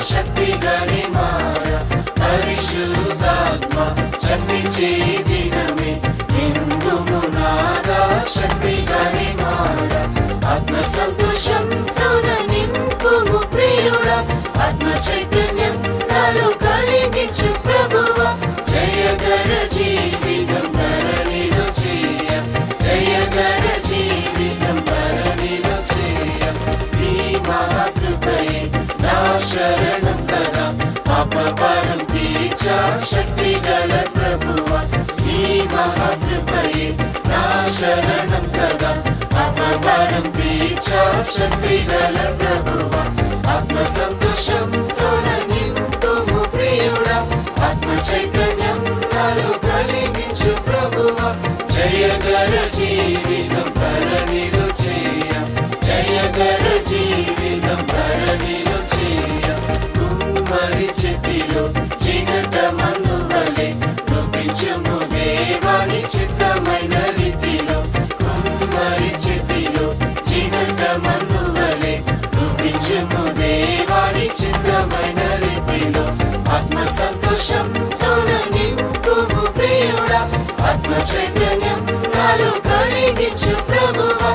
శక్తిగానే మారా పరిశుద్ధాత్మ శక్తి చేదినమే నిండుము నాదా శక్తిగానే మారా ఆత్మ సంతోషంతోన నింపుము ప్రియుడా ఆత్మ చైతన్యం నాలో కలిగించు ప్రభువా జయకర జీవితం ధరణిలో చేయ జయకర జీవితం ధరణిలో చేయ నీ మహాకృపయే నా శరణం కదా పాపభారం తీర్చా శక్తి గల ప్రభువా నీ మహాకృపయే నా శరణం కదా పాపభారం తీర్చా శక్తి గల ప్రభువా ఆత్మ సంతోషంతో నింపుము ప్రియుడా ఆత్మ చైతన్యం నాలో కలిగించు ప్రభువా జయకర జీవితం ధరణిలో చేయ జయకర జీవితం ధరణిలో చేయ కుమ్మరి చేతిలో చీకట మన్ను వలె రూపించుము దేవాని చిత్తమైన రీతిలో కుమ్మరి చేతిలో చీకట మన్ను వలె రూపించుము దేవాని చిత్తమైన రీతిలో ఆత్మ సంతోషంతో నింపుము ప్రియుడా ఆత్మ చైతన్యం నాలో కలిగించు ప్రభువా